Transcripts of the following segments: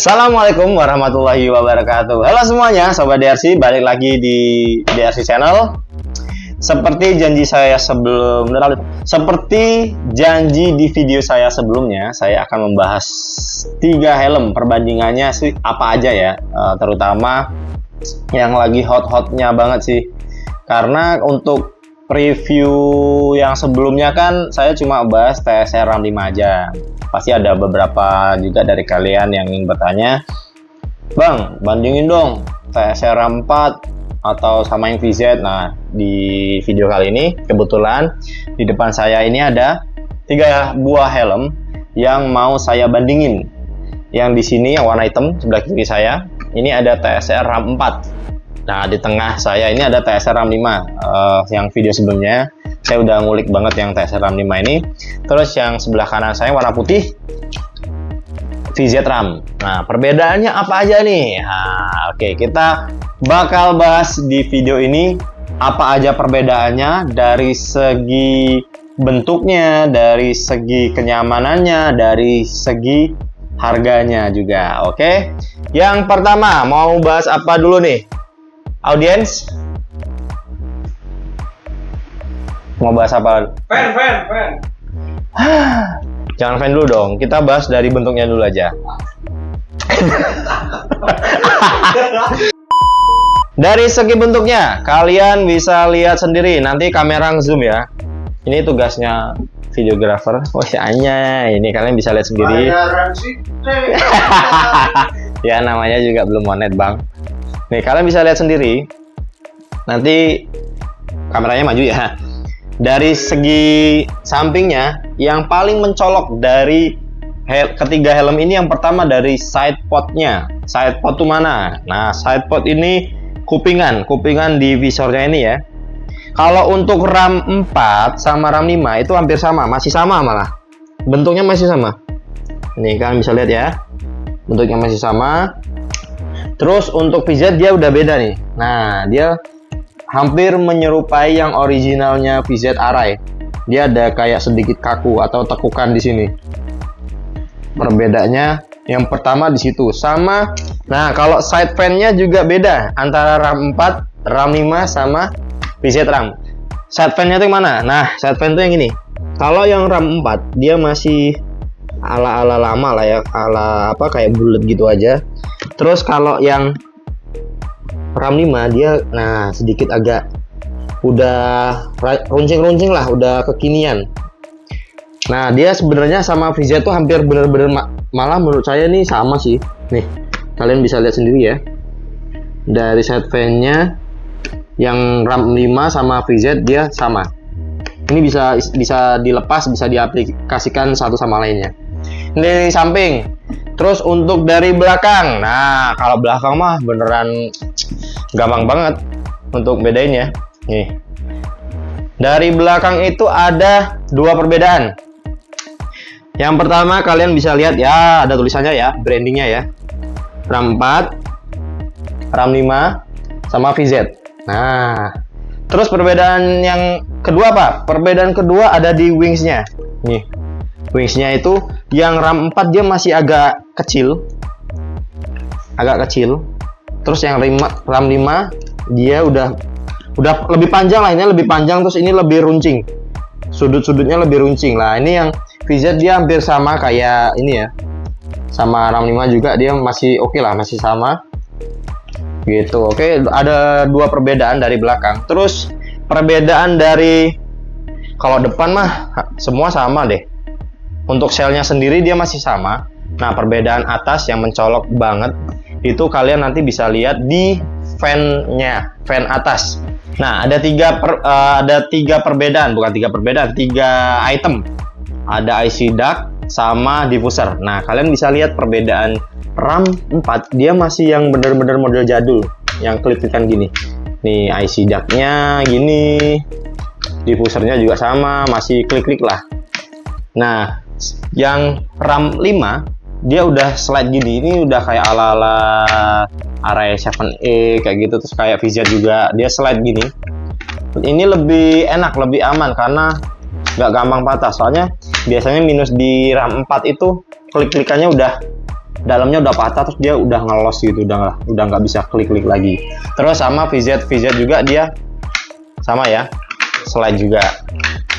Assalamualaikum warahmatullahi wabarakatuh. Halo semuanya, Sobat DRC, balik lagi di DRC Channel. Seperti janji di video saya sebelumnya, saya akan membahas 3 helm. Perbandingannya sih apa aja ya, terutama yang lagi hot-hotnya banget sih. Karena untuk review yang sebelumnya kan saya cuma bahas TSR RAM 5 aja. Pasti ada beberapa juga dari kalian yang ingin bertanya, Bang, bandingin dong TSR RAM 4 atau sama yang VZ. Nah, di video kali ini kebetulan di depan saya ini ada 3 buah helm yang mau saya bandingin. Yang di sini yang warna hitam sebelah kiri saya, ini ada TSR RAM 4. Nah, di tengah saya ini ada TSR RAM 5. Yang video sebelumnya saya udah ngulik banget yang TSR RAM 5 ini. Terus yang sebelah kanan saya warna putih, VZ RAM. Nah, perbedaannya apa aja nih? Nah, oke, kita bakal bahas di video ini apa aja perbedaannya dari segi bentuknya, dari segi kenyamanannya, dari segi harganya juga. Oke. Yang pertama, mau bahas apa dulu nih? Audiens? Mau bahas apa? Fan. Jangan fan dulu dong. Kita bahas dari bentuknya dulu aja. Dari segi bentuknya, kalian bisa lihat sendiri. Nanti kamera zoom ya. Ini tugasnya videographer. Oh ya, ini kalian bisa lihat sendiri. Ya, namanya juga belum monet, Bang. Nih, kalian bisa lihat sendiri. Nanti kameranya maju ya. Dari segi sampingnya, yang paling mencolok dari ketiga helm ini, yang pertama dari side podnya. Side pod itu mana? Nah, side pod ini kupingan di visornya ini ya. Kalau untuk RAM 4 sama RAM 5 itu hampir sama, masih sama malah. Bentuknya masih sama. Ini kalian bisa lihat ya. Bentuknya masih sama. Terus untuk VZ dia udah beda nih. Nah, dia hampir menyerupai yang originalnya VZ Arai. Dia ada kayak sedikit kaku atau tekukan di sini. Perbedaannya yang pertama di situ. Sama. Nah, kalau side fan-nya juga beda antara RAM 4, RAM 5 sama VZ RAM. Side fan-nya itu yang mana? Nah, side fan itu yang ini. Kalau yang RAM 4 dia masih ala-ala lama lah ya, ala apa kayak bulat gitu aja. Terus kalau yang RAM 5 dia sedikit agak udah runcing-runcing lah, udah kekinian. Nah, dia sebenarnya sama VZ tuh hampir bener-bener malah menurut saya nih sama sih. Nih, kalian bisa lihat sendiri ya. Dari side fan-nya yang RAM 5 sama VZ dia sama. Ini bisa dilepas, bisa diaplikasikan satu sama lainnya. Ini dari samping. Terus untuk dari belakang. Nah, kalau belakang mah beneran gampang banget untuk bedainnya. Nih. Dari belakang itu ada 2 perbedaan. Yang pertama kalian bisa lihat ya, ada tulisannya ya, brandingnya ya. RAM 4, RAM 5 sama VZ. Nah, terus perbedaan yang kedua apa? Perbedaan kedua ada di wingsnya. Nih, wingsnya itu yang RAM 4 dia masih agak kecil. Terus yang RAM 5 dia udah lebih panjang lah, ini lebih panjang, terus ini lebih runcing. Sudut-sudutnya lebih runcing. Lah, ini yang VZ dia hampir sama kayak ini ya. Sama RAM 5 juga dia masih oke lah, masih sama. Gitu. Oke, ada 2 perbedaan dari belakang. Terus perbedaan dari kalau depan mah semua sama deh. Untuk selnya sendiri dia masih sama. Nah, perbedaan atas yang mencolok banget itu kalian nanti bisa lihat di fan-nya, fan atas. Nah, ada 3 perbedaan, bukan 3 perbedaan, 3 item. Ada IC duct sama diffuser. Nah, kalian bisa lihat perbedaan RAM 4 dia masih yang bener-bener model jadul, yang klik-klikan gini. Nih, IC duct-nya gini. Diffusernya juga sama, masih klik-klik lah. Nah, yang RAM 5 dia udah slide gini. Ini udah kayak ala-ala Arai 7A kayak gitu. Terus kayak VZ juga dia slide gini. Ini lebih enak, lebih aman karena nggak gampang patah. Soalnya biasanya minus di RAM 4 itu klik-klikannya udah dalamnya udah patah, terus dia udah ngelos gitu, udah nggak bisa klik lagi. Terus sama VZ juga dia sama ya, slide juga.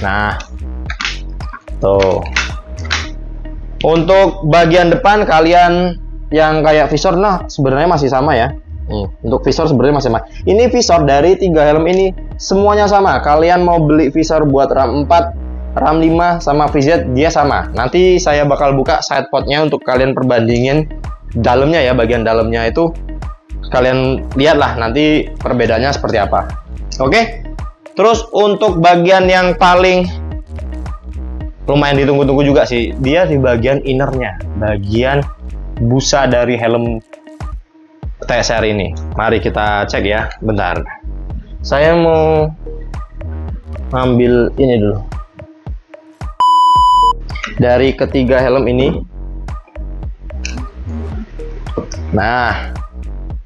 Nah tuh, untuk bagian depan kalian yang kayak visor, nah sebenarnya masih sama ya. Untuk visor sebenarnya masih sama. Ini visor dari 3 helm ini semuanya sama. Kalian mau beli visor buat RAM 4, RAM 5 sama VZ, dia sama. Nanti saya bakal buka sidepodnya untuk kalian perbandingin dalamnya ya, bagian dalamnya itu kalian lihatlah nanti perbedaannya seperti apa. Oke. Terus untuk bagian yang paling lumayan ditunggu-tunggu juga sih, dia di bagian innernya, bagian busa dari helm TSR ini. Mari kita cek ya, bentar. Saya mau ambil ini dulu. Dari ketiga helm ini. Nah,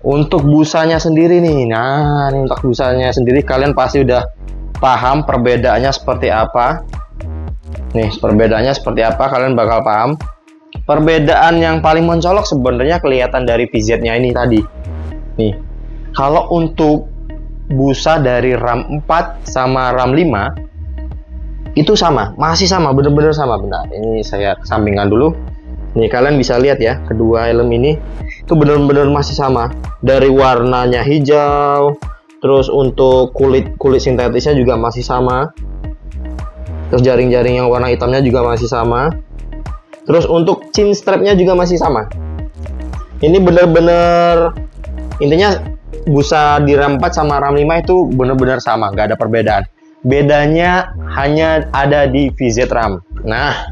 untuk busanya sendiri nih. Nah, ini untuk busanya sendiri kalian pasti udah paham perbedaannya seperti apa. Nih, perbedaannya seperti apa kalian bakal paham. Perbedaan yang paling mencolok sebenarnya kelihatan dari VZ-nya ini tadi. Nih, kalau untuk busa dari RAM 4 sama RAM 5 itu sama, masih sama, bener-bener sama. Bentar, ini saya sampingkan dulu. Nih, kalian bisa lihat ya, kedua helm ini itu bener-bener masih sama. Dari warnanya hijau, terus untuk kulit sintetisnya juga masih sama. Terus jaring-jaring yang warna hitamnya juga masih sama. Terus untuk chin strapnya juga masih sama. Ini bener-bener, intinya busa di RAM 4 sama RAM 5 itu bener-bener sama, nggak ada perbedaan. Bedanya hanya ada di VZ RAM. Nah,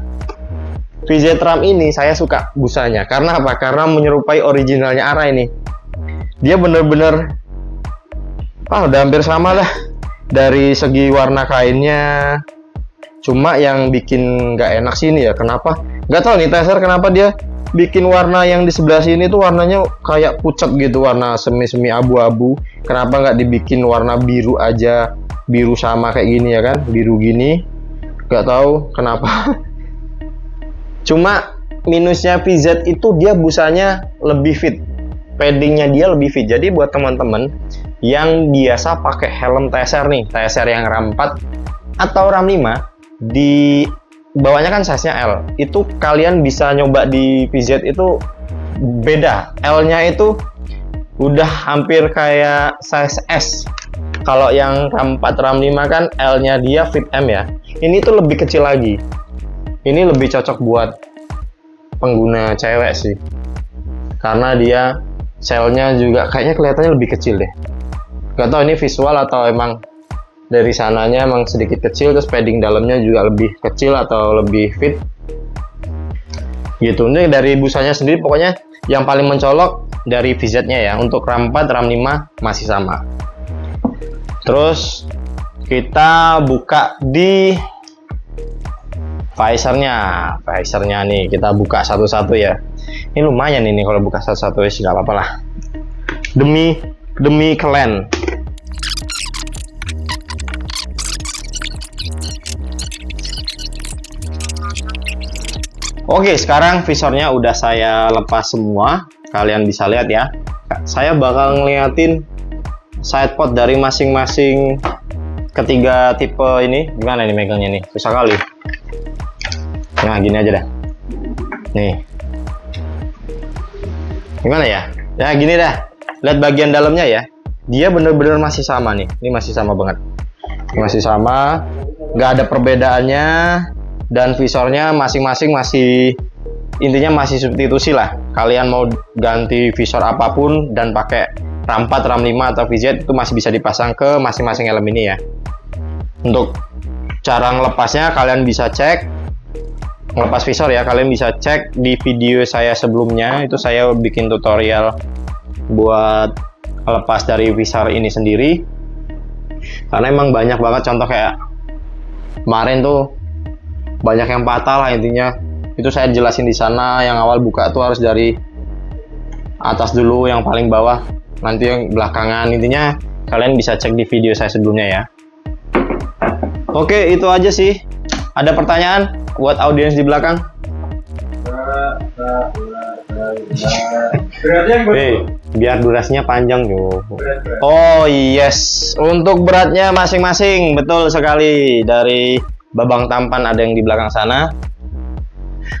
VZ RAM ini saya suka busanya. Karena apa? Karena menyerupai originalnya ARA ini. Dia bener-bener, udah hampir sama lah. Dari segi warna kainnya. Cuma yang bikin nggak enak sini ya, kenapa? Nggak tahu nih TSR kenapa dia bikin warna yang di sebelah sini tuh warnanya kayak pucat gitu, warna semi-semi abu-abu. Kenapa nggak dibikin warna biru aja, biru sama kayak gini ya kan, biru gini. Nggak tahu kenapa. Cuma minusnya VZ itu dia busanya lebih fit, paddingnya dia lebih fit. Jadi buat teman-teman yang biasa pakai helm TSR nih, TSR yang RAM 4 atau RAM 5, di bawahnya kan size-nya L, itu kalian bisa nyoba di VZ itu beda. L-nya itu udah hampir kayak size S. Kalau yang RAM 4, RAM 5 kan L-nya dia fit M ya. Ini tuh lebih kecil lagi. Ini lebih cocok buat pengguna cewek sih. Karena dia shell-nya juga kayaknya kelihatannya lebih kecil deh. Gak tau ini visual atau emang dari sananya emang sedikit kecil, terus padding dalamnya juga lebih kecil atau lebih fit gitu. Ini dari busanya sendiri pokoknya yang paling mencolok dari VZ-nya ya. Untuk RAM 4, RAM 5 masih sama. Terus kita buka di visornya nih, kita buka satu-satu ya. Ini lumayan ini kalau buka satu-satu ya, nggak apa-apa lah, demi kalian. Oke, sekarang visornya udah saya lepas semua. Kalian bisa lihat ya. Saya bakal ngeliatin sidepod dari masing-masing ketiga tipe ini. Gimana nih megangnya nih? Susah kali. Nah, gini aja dah. Nih. Gimana ya? Ya, gini dah. Lihat bagian dalamnya ya. Dia bener-bener masih sama nih. Ini masih sama banget. Masih sama. Nggak ada perbedaannya. Dan visornya masing-masing masih, intinya masih substitusi lah. Kalian mau ganti visor apapun dan pakai RAM 4, RAM 5 atau VZ itu masih bisa dipasang ke masing-masing helm ini ya. Untuk cara ngelepasnya kalian bisa cek, ngelepas visor ya, kalian bisa cek di video saya sebelumnya. Itu saya bikin tutorial buat lepas dari visor ini sendiri. Karena emang banyak banget contoh kayak kemarin tuh banyak yang patah lah intinya. Itu saya jelasin di sana. Yang awal buka tuh harus dari atas dulu, yang paling bawah nanti yang belakangan. Intinya kalian bisa cek di video saya sebelumnya ya. Oke, itu aja sih. Ada pertanyaan buat audiens di belakang? Beratnya biar durasinya panjang yo. Oh yes, untuk beratnya masing-masing betul sekali. Dari babang tampan ada yang di belakang sana.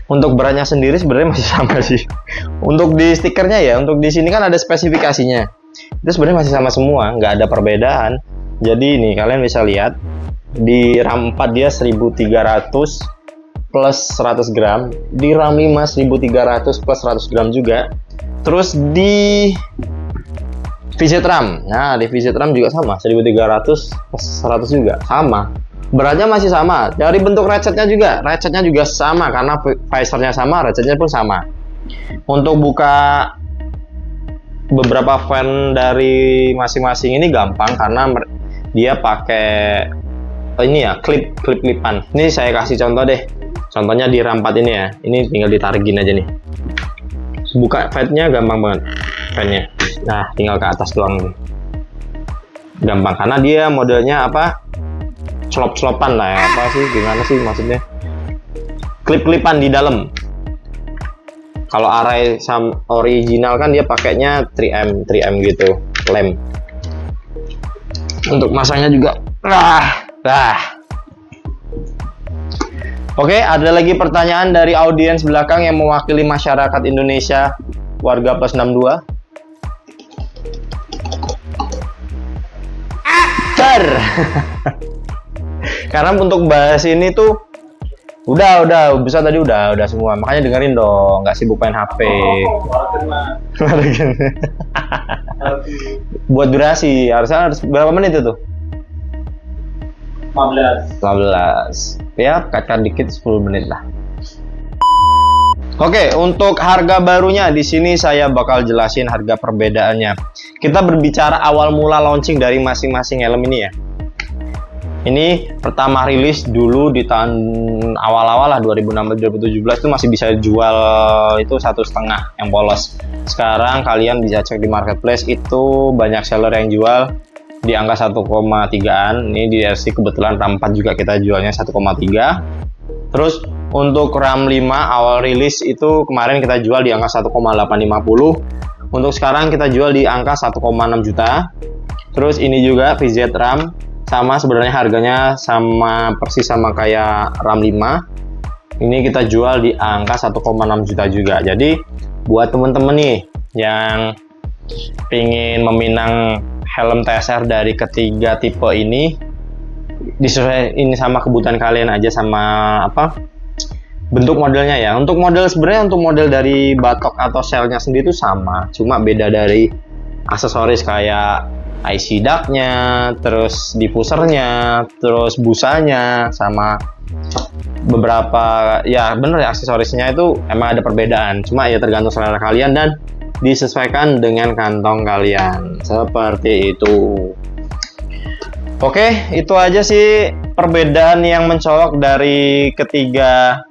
Untuk beratnya sendiri sebenarnya masih sama sih. Untuk di stikernya ya, untuk di sini kan ada spesifikasinya. Itu sebenarnya masih sama semua, nggak ada perbedaan. Jadi ini kalian bisa lihat di RAM 4 dia 1300 plus 100 gram, di RAM 5 1300 plus 100 gram juga. Terus di VZ RAM, nah di VZ RAM juga sama 1300 plus 100 juga sama. Beratnya masih sama. Dari bentuk ratchetnya juga sama karena visornya sama, ratchetnya pun sama. Untuk buka beberapa fan dari masing-masing ini gampang karena dia pakai ini ya, klip-klipan. Ini saya kasih contoh deh. Contohnya di RAM 4 ini ya. Ini tinggal ditarikin aja nih. Buka fatnya gampang banget. Fatnya. Nah, tinggal ke atas doang nih. Gampang karena dia modelnya apa? Celop-celopan lah ya. Apa sih? Gimana sih maksudnya? Klip-klipan di dalam. Kalau array original kan dia pakainya 3M gitu, lem. Untuk masangnya juga Oke, ada lagi pertanyaan dari audiens belakang yang mewakili masyarakat Indonesia warga plus 62. Karena untuk bahas ini tuh udah bisa tadi udah semua, makanya dengerin dong, nggak sibuk main HP. Buat durasi harusnya berapa menit itu? 15 ya, katakan dikit 10 menit lah. Oke, untuk harga barunya di sini saya bakal jelasin harga perbedaannya. Kita berbicara awal mula launching dari masing-masing helm ini ya. Ini pertama rilis dulu di tahun awal-awal lah 2016-2017 itu masih bisa jual itu 1,5 yang polos. Sekarang kalian bisa cek di marketplace itu banyak seller yang jual di angka 1,3an. Ini di RC kebetulan RAM 4 juga kita jualnya 1,3. Terus untuk RAM 5 awal rilis itu kemarin kita jual di angka 1,850. Untuk sekarang kita jual di angka 1,6 juta. Terus ini juga VZ RAM sama, sebenarnya harganya sama persis sama kayak RAM 5. Ini kita jual di angka 1,6 juta juga. Jadi buat temen-temen nih yang pingin meminang helm TSR dari ketiga tipe ini, disesuaikan ini sama kebutuhan kalian aja, sama apa bentuk modelnya ya. Untuk model sebenarnya untuk model dari batok atau shellnya sendiri itu sama, cuma beda dari aksesoris kayak IC duct-nya, terus diffusernya, terus busanya, sama beberapa ya bener ya aksesorisnya itu emang ada perbedaan, cuma ya tergantung selera kalian dan disesuaikan dengan kantong kalian seperti itu. Oke, itu aja sih perbedaan yang mencolok dari ketiga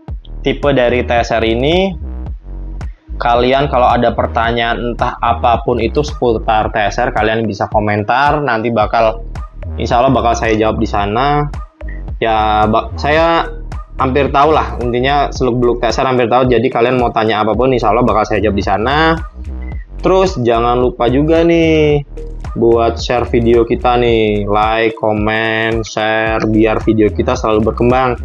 tipe dari TSR ini. Kalian kalau ada pertanyaan entah apapun itu seputar TSR, kalian bisa komentar, nanti insya Allah bakal saya jawab di sana. Ya, saya hampir tahu lah, intinya seluk-beluk TSR hampir tahu, jadi kalian mau tanya apapun insya Allah bakal saya jawab di sana. Terus jangan lupa juga nih buat share video kita nih, like, comment, share biar video kita selalu berkembang.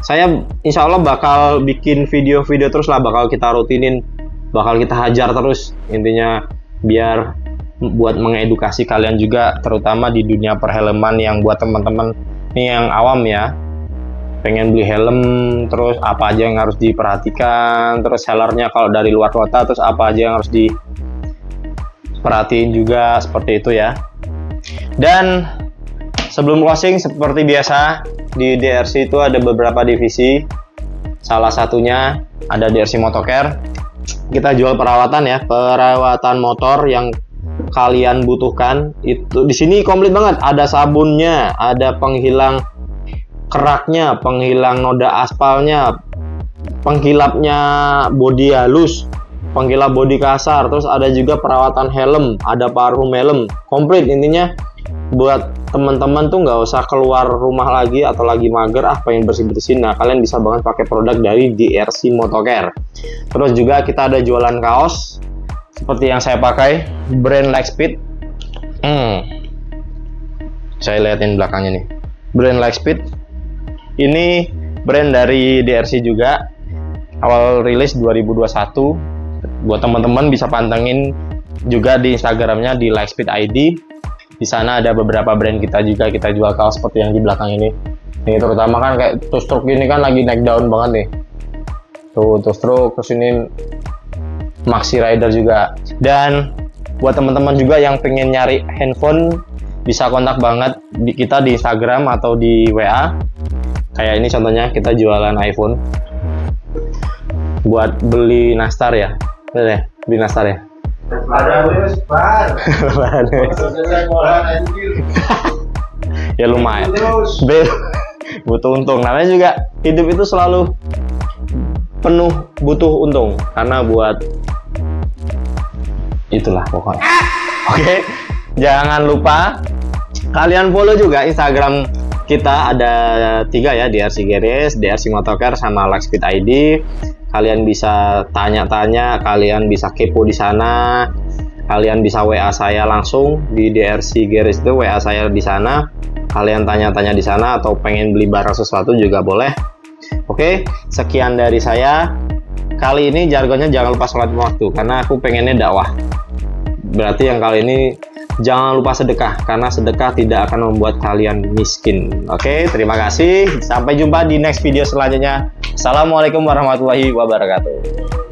Saya insya Allah bakal bikin video-video terus lah, bakal kita rutinin, bakal kita hajar terus, intinya biar buat mengedukasi kalian juga, terutama di dunia perfilman yang buat teman-teman nih yang awam ya, pengen beli helm, terus apa aja yang harus diperhatikan, terus sellernya kalau dari luar kota, terus apa aja yang harus diperhatiin juga, seperti itu ya. Dan sebelum closing, seperti biasa di DRC itu ada beberapa divisi. Salah satunya ada DRC Motocare. Kita jual perawatan ya, perawatan motor yang kalian butuhkan. Itu di sini komplit banget. Ada sabunnya, ada penghilang keraknya, penghilang noda aspalnya, penghilapnya bodi halus, penghilap bodi kasar, terus ada juga perawatan helm, ada parfum helm, komplit intinya buat teman-teman tuh nggak usah keluar rumah lagi atau lagi mager pengen bersih-bersih, nah kalian bisa banget pakai produk dari DRC Motocare. Terus juga kita ada jualan kaos seperti yang saya pakai, brand Lightspeed. Saya liatin belakangnya nih, brand Lightspeed ini brand dari DRC juga, awal rilis 2021. Buat teman-teman bisa pantengin juga di Instagramnya di Lightspeed ID. Di sana ada beberapa brand kita juga, kita jual kaos seperti yang di belakang ini. Nih terutama kan kayak Two-Stroke ini kan lagi naik daun banget nih. Tuh Two-Stroke, terus ini Maxi Rider juga. Dan buat teman-teman juga yang pengen nyari handphone, bisa kontak banget kita di Instagram atau di WA. Kayak ini contohnya kita jualan iPhone. Buat beli nastar ya. Bener ya? Beli nastar ya? Ya lumayan. Butuh untung. Namanya juga hidup itu selalu penuh butuh untung. Karena buat itulah pokoknya. Oke, jangan lupa kalian follow juga Instagram kita, ada 3 ya, DRC Garage, DRC Motocare, sama Lightspeed ID. Kalian bisa tanya-tanya, kalian bisa kepo di sana, kalian bisa WA saya langsung di DRC Garage itu, WA saya di sana. Kalian tanya-tanya di sana atau pengen beli barang sesuatu juga boleh. Oke, sekian dari saya. Kali ini jargonnya jangan lupa sholat waktu, karena aku pengennya dakwah. Berarti yang kali ini jangan lupa sedekah, karena sedekah tidak akan membuat kalian miskin. Oke, terima kasih. Sampai jumpa di next video selanjutnya. Assalamualaikum warahmatullahi wabarakatuh.